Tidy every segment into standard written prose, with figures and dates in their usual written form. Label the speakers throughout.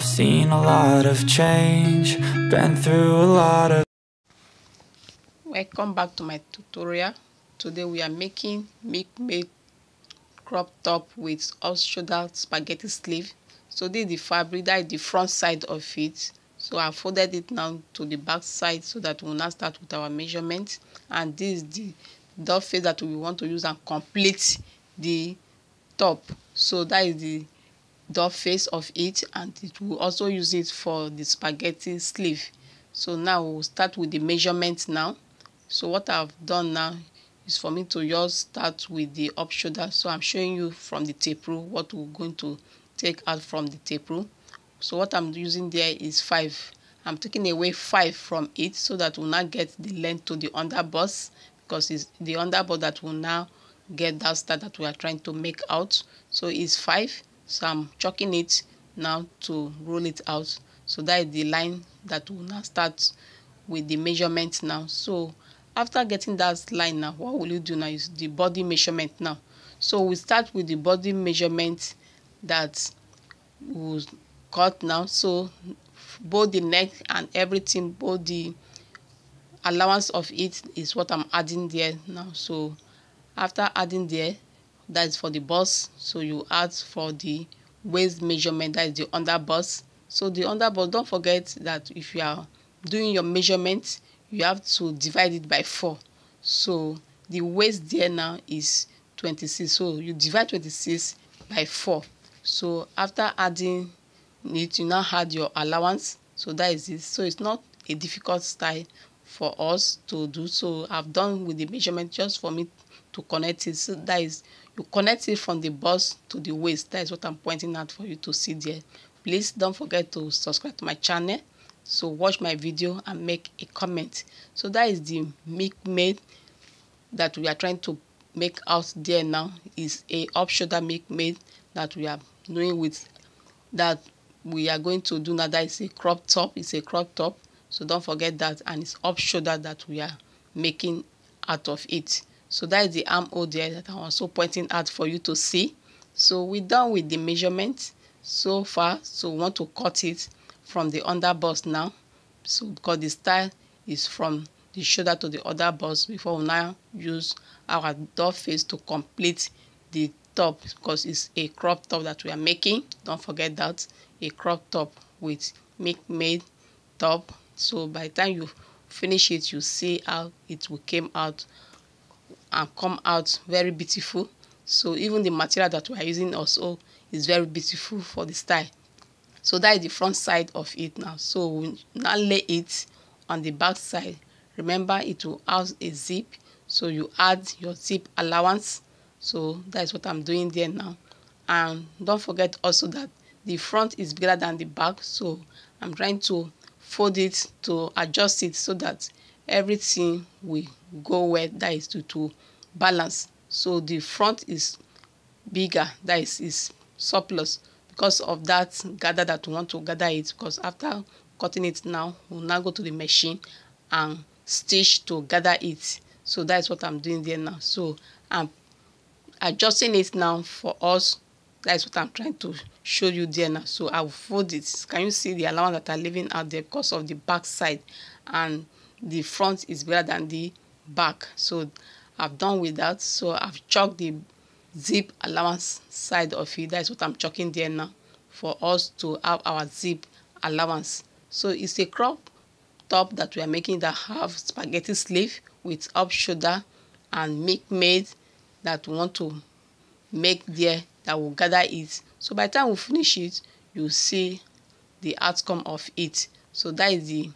Speaker 1: I've seen a lot of change, been through a lot of.
Speaker 2: Welcome back to my tutorial. Today we are making Milkmaid crop top with off-shoulder spaghetti sleeve. So this is the fabric, that is the front side of it. So I folded it now to the back side so that we'll now start with our measurement. And this is the dot face that we want to use and complete the top. So that is the dot face of it, and it will also use it for the spaghetti sleeve. So now we'll start with the measurement now. So what I've done now is for me to just start with the up shoulder. So I'm showing you from the tape rule what we're going to take out from the tape rule. So what I'm using there is 5. I'm taking away 5 from it so that we'll not get the length to the underbust, because it's the underbust that will now get that start that we are trying to make out. So it's 5. So I'm chalking it now to roll it out. So that is the line that will now start with the measurement now. So after getting that line now, what will you do now is the body measurement now. So we start with the body measurement that we'll cut now. So both the neck and everything, both the allowance of it is what I'm adding there now. So after adding there, that is for the bust. So you add for the waist measurement, that is the underbust. So the underbust, don't forget that if you are doing your measurement, you have to divide it by 4. So the waist there now is 26. So you divide 26 by 4. So after adding it, you now add your allowance. So that is it. So it's not a difficult style for us to do. So I've done with the measurement just for me to connect it. So that is, you connect it from the bust to the waist. That is what I'm pointing out for you to see there. Please don't forget to subscribe to my channel. So watch my video and make a comment. So that is the Milkmaid that we are trying to make out there now. Is a off-shoulder Milkmaid that we are doing with, that we are going to do now. That is a crop top. It's a crop top. So don't forget that. And it's off-shoulder that we are making out of it. So that is the armhole there that I'm also pointing out for you to see. So we're done with the measurement so far. So we want to cut it from the underbust now. So because the style is from the shoulder to the other bust, before we now use our dot face to complete the top, because it's a crop top that we are making. Don't forget that, a crop top with Milkmaid top. So by the time you finish it, you see how it will came out and come out very beautiful. So even the material that we are using also is very beautiful for the style. So that is the front side of it now. So we now lay it on the back side. Remember, it will have a zip, so you add your zip allowance. So that is what I'm doing there now. And don't forget also that the front is bigger than the back, so I'm trying to fold it to adjust it so that everything will go well, that is to balance. So the front is bigger, that is surplus, because of that gather that we want to gather it. Because after cutting it now, we'll now go to the machine and stitch to gather it. So that's what I'm doing there now. So I'm adjusting it now for us. That's what I'm trying to show you there now. So I'll fold it. Can you see the allowance that I'm leaving out there because of the back side, and the front is bigger than the back? So I've done with that. So I've chalked the zip allowance side of it. That's what I'm chalking there now for us to have our zip allowance. So it's a crop top that we are making that have spaghetti sleeve with up shoulder and Milkmaid that we want to make there, that will gather it. So by the time we finish it, you see the outcome of it. So that is the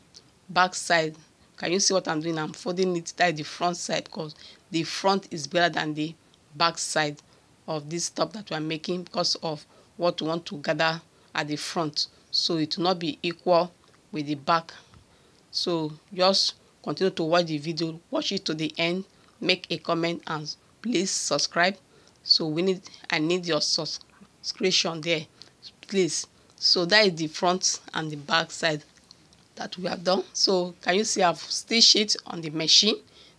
Speaker 2: back side. Can you see what I'm doing? I'm folding it. That is the front side, because the front is better than the back side of this top that we are making, because of what we want to gather at the front. So it will not be equal with the back. So just continue to watch the video, watch it to the end, make a comment, and please subscribe. So I need your subscription there, please. So that is the front and the back side that we have done. So can you see I've stitched it on the machine?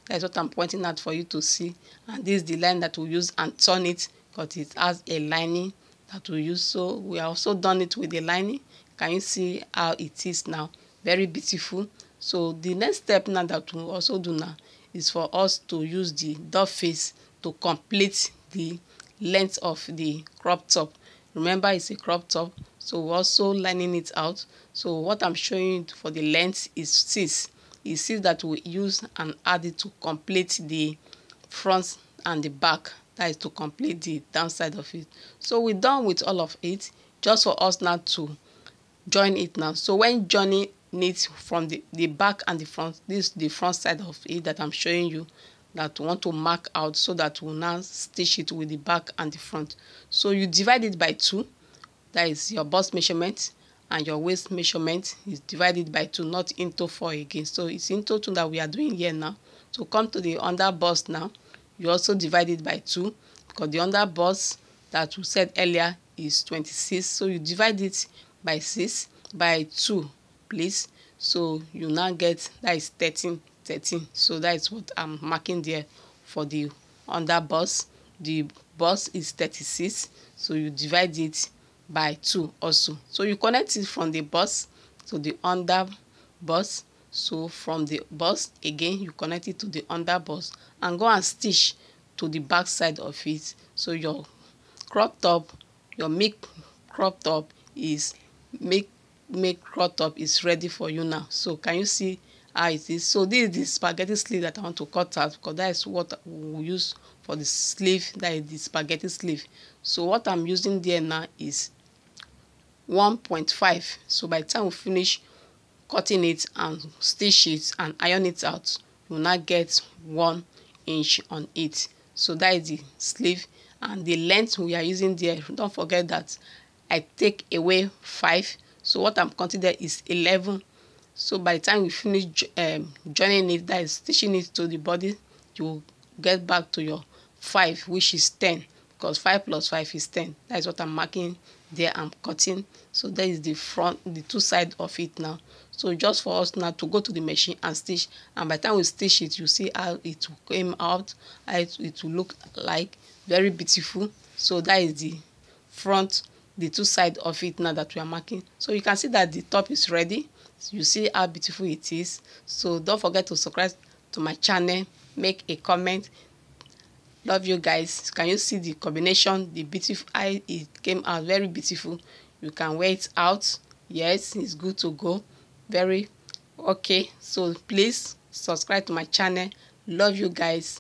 Speaker 2: That's what I'm pointing out for you to see. And this is the line that we use and turn it, because it has a lining that we use. So we also done it with the lining. Can you see how it is now? Very beautiful. So the next step now that we'll also do now is for us to use the doll face to complete the length of the crop top. Remember, it's a crop top, so we're also lining it out. So what I'm showing you for the length is 6. It's 6 that we use and add it to complete the front and the back. That is to complete the downside of it. So we're done with all of it. Just for us now to join it now. So when joining it from the back and the front, this is the front side of it that I'm showing you, that we want to mark out, so that we'll now stitch it with the back and the front. So you divide it by 2. That is your bust measurement, and your waist measurement is divided by 2, not into 4 again. So it's into 2 that we are doing here now. So come to the under bust now. You also divide it by 2, because the under bust that we said earlier is 26. So you divide it by 6 by 2, please. So you now get, that is 13. So that is what I'm marking there for the under bust. The bust is 36, so you divide it by 2 also. So you connect it from the bust to the under bust. So from the bust again, you connect it to the under bust and go and stitch to the back side of it. So your crop top, your make crop top is crop top is ready for you now. So can you see how it is? So this is the spaghetti sleeve that I want to cut out, because that is what we'll use for the sleeve. That is the spaghetti sleeve. So what I'm using there now is 1.5. So by the time we finish cutting it and stitch it and iron it out, you'll now get 1 inch on it. So that is the sleeve, and the length we are using there, don't forget that I take away 5. So what I'm counting there is 11. So by the time we finish joining it, that is stitching it to the body, you will get back to your 5, which is 10, because 5 plus 5 is 10. That is what I'm marking there. I'm cutting. So that is the front, the 2 sides of it now. So just for us now to go to the machine and stitch, and by the time we stitch it, you see how it will come out, how it will look like. Very beautiful. So that is the front, the 2 sides of it now that we are marking. So you can see that the top is ready. You see how beautiful it is. So don't forget to subscribe to my channel, make a comment. Love you guys. Can you see the combination, the beautiful, how it came out? Very beautiful. You can wear it out. Yes, it's good to go. Very okay. So please subscribe to my channel. Love you guys.